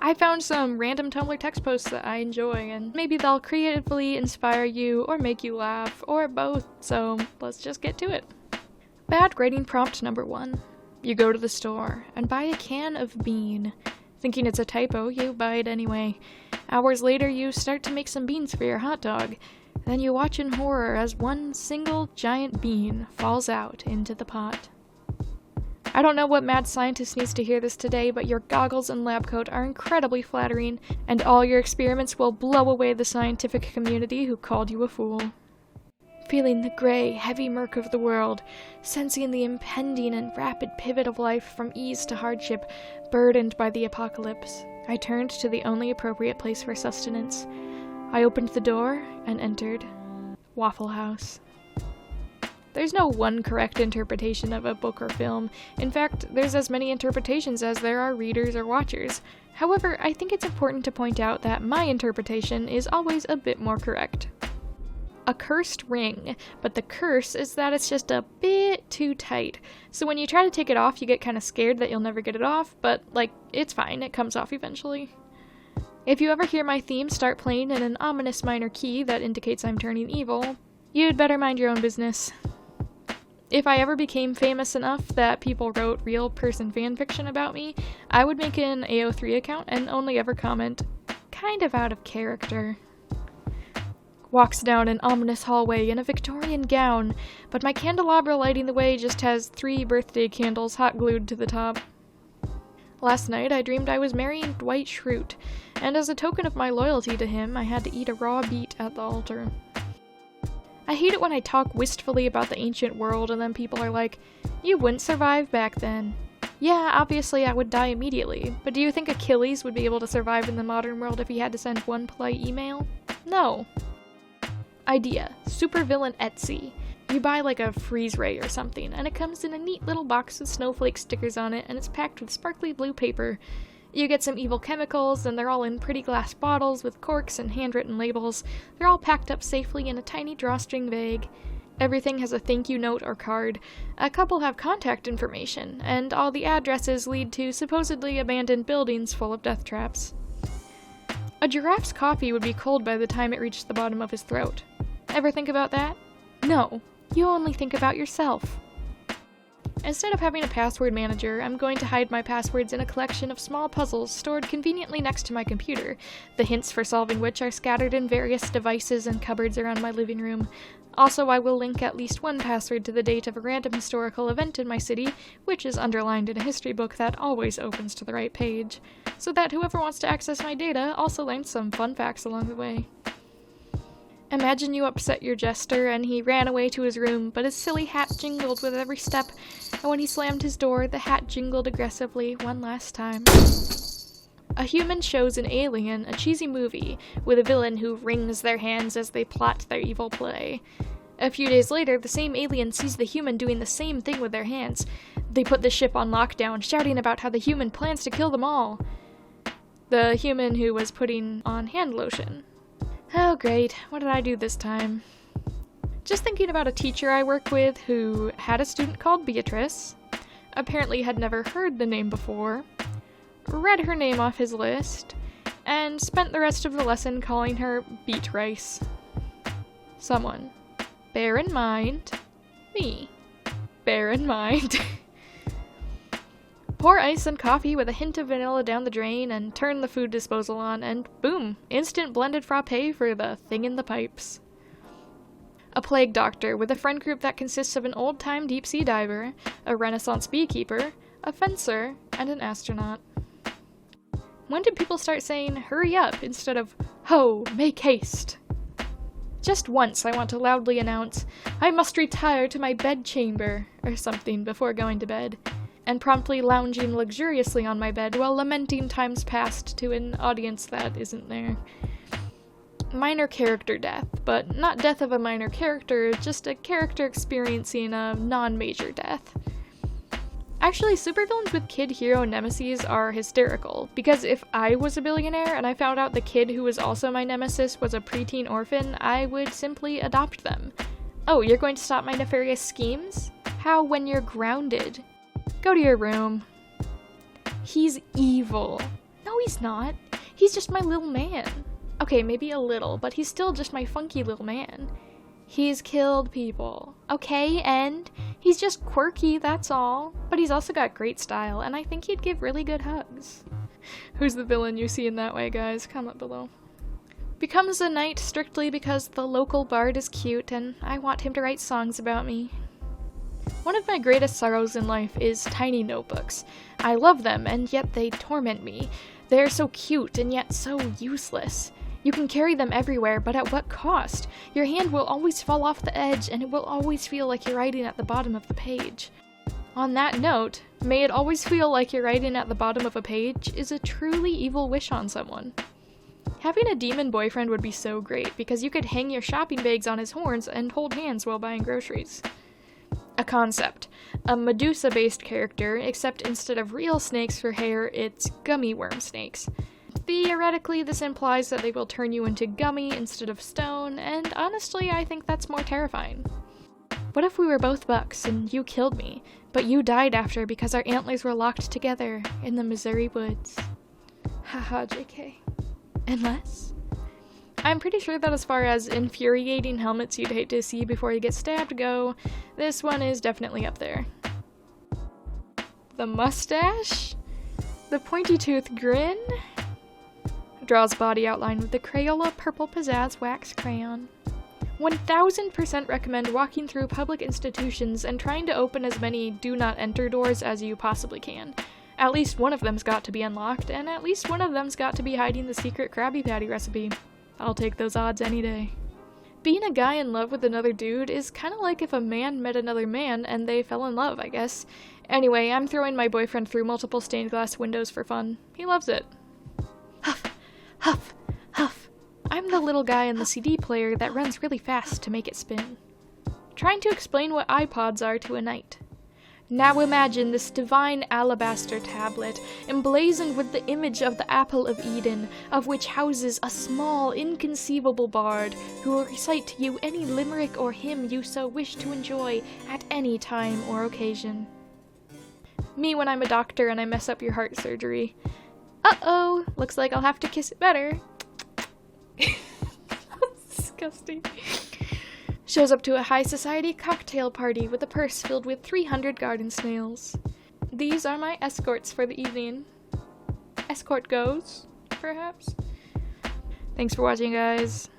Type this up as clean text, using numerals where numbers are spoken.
I found some random Tumblr text posts that I enjoy, and maybe they'll creatively inspire you or make you laugh, or both, so let's just get to it. Bad writing prompt number 1. You go to the store and buy a can of bean. Thinking it's a typo, you buy it anyway. Hours later, you start to make some beans for your hot dog. Then you watch in horror as one single giant bean falls out into the pot. I don't know what mad scientist needs to hear this today, but your goggles and lab coat are incredibly flattering, and all your experiments will blow away the scientific community who called you a fool. Feeling the gray, heavy murk of the world, sensing the impending and rapid pivot of life from ease to hardship, burdened by the apocalypse, I turned to the only appropriate place for sustenance. I opened the door and entered Waffle House. There's no one correct interpretation of a book or film. In fact, there's as many interpretations as there are readers or watchers. However, I think it's important to point out that my interpretation is always a bit more correct. A cursed ring, but the curse is that it's just a bit too tight. So when you try to take it off, you get kind of scared that you'll never get it off, but, it's fine, it comes off eventually. If you ever hear my theme start playing in an ominous minor key that indicates I'm turning evil, you'd better mind your own business. If I ever became famous enough that people wrote real person fanfiction about me, I would make an AO3 account and only ever comment, kind of out of character. Walks down an ominous hallway in a Victorian gown, but my candelabra lighting the way just has 3 birthday candles hot glued to the top. Last night I dreamed I was marrying Dwight Schrute, and as a token of my loyalty to him, I had to eat a raw beet at the altar. I hate it when I talk wistfully about the ancient world and then people are like, you wouldn't survive back then. Yeah, obviously I would die immediately, but do you think Achilles would be able to survive in the modern world if he had to send one polite email? No. Idea. Supervillain Etsy. You buy a freeze ray or something, and it comes in a neat little box with snowflake stickers on it, and it's packed with sparkly blue paper. You get some evil chemicals, and they're all in pretty glass bottles with corks and handwritten labels. They're all packed up safely in a tiny drawstring bag. Everything has a thank you note or card. A couple have contact information, and all the addresses lead to supposedly abandoned buildings full of death traps. A giraffe's coffee would be cold by the time it reached the bottom of his throat. Ever think about that? No, you only think about yourself. Instead of having a password manager, I'm going to hide my passwords in a collection of small puzzles stored conveniently next to my computer, the hints for solving which are scattered in various devices and cupboards around my living room. Also, I will link at least one password to the date of a random historical event in my city, which is underlined in a history book that always opens to the right page, so that whoever wants to access my data also learns some fun facts along the way. Imagine you upset your jester and he ran away to his room, but his silly hat jingled with every step, and when he slammed his door, the hat jingled aggressively one last time. A human shows an alien a cheesy movie with a villain who wrings their hands as they plot their evil play. A few days later, the same alien sees the human doing the same thing with their hands. They put the ship on lockdown, shouting about how the human plans to kill them all. The human who was putting on hand lotion. Oh great, what did I do this time? Just thinking about a teacher I work with who had a student called Beatrice, apparently had never heard the name before, read her name off his list, and spent the rest of the lesson calling her Beat Rice. Someone. Bear in mind, me. Bear in mind. Pour ice and coffee with a hint of vanilla down the drain and turn the food disposal on, and boom, instant blended frappe for the thing in the pipes. A plague doctor with a friend group that consists of an old-time deep-sea diver, a Renaissance beekeeper, a fencer, and an astronaut. When did people start saying, hurry up, instead of, ho, make haste? Just once I want to loudly announce, I must retire to my bedchamber, or something before going to bed, and promptly lounging luxuriously on my bed while lamenting times past to an audience that isn't there. Minor character death, but not death of a minor character, just a character experiencing a non-major death. Actually, supervillains with kid hero nemesis are hysterical, because if I was a billionaire and I found out the kid who was also my nemesis was a preteen orphan, I would simply adopt them. Oh, you're going to stop my nefarious schemes? How when you're grounded? Go to your room. He's evil. No, he's not. He's just my little man. Okay, maybe a little, but he's still just my funky little man. He's killed people. Okay, and he's just quirky, that's all. But he's also got great style, and I think he'd give really good hugs. Who's the villain you see in that way, guys? Comment below. Becomes a knight strictly because the local bard is cute, and I want him to write songs about me. One of my greatest sorrows in life is tiny notebooks. I love them, and yet they torment me. They're so cute, and yet so useless. You can carry them everywhere, but at what cost? Your hand will always fall off the edge, and it will always feel like you're writing at the bottom of the page. On that note, may it always feel like you're writing at the bottom of a page is a truly evil wish on someone. Having a demon boyfriend would be so great, because you could hang your shopping bags on his horns and hold hands while buying groceries. A concept. A Medusa-based character, except instead of real snakes for hair, it's gummy worm snakes. Theoretically, this implies that they will turn you into gummy instead of stone, and honestly, I think that's more terrifying. What if we were both bucks and you killed me, but you died after because our antlers were locked together in the Missouri woods? Haha, JK. Unless? I'm pretty sure that as far as infuriating helmets you'd hate to see before you get stabbed go, this one is definitely up there. The mustache? The pointy-toothed grin? Draws body outline with the Crayola Purple Pizzazz Wax Crayon. 1000% recommend walking through public institutions and trying to open as many do not enter doors as you possibly can. At least one of them's got to be unlocked, and at least one of them's got to be hiding the secret Krabby Patty recipe. I'll take those odds any day. Being a guy in love with another dude is kind of like if a man met another man and they fell in love, I guess. Anyway, I'm throwing my boyfriend through multiple stained glass windows for fun. He loves it. Huff, huff, huff. I'm the little guy in the CD player that runs really fast to make it spin. Trying to explain what iPods are to a knight. Now imagine this divine alabaster tablet, emblazoned with the image of the Apple of Eden, of which houses a small, inconceivable bard, who will recite to you any limerick or hymn you so wish to enjoy at any time or occasion. Me when I'm a doctor and I mess up your heart surgery. Uh-oh, looks like I'll have to kiss it better. That's disgusting. Shows up to a high society cocktail party with a purse filled with 300 garden snails. These are my escorts for the evening. Escort goes, perhaps? Thanks for watching, guys.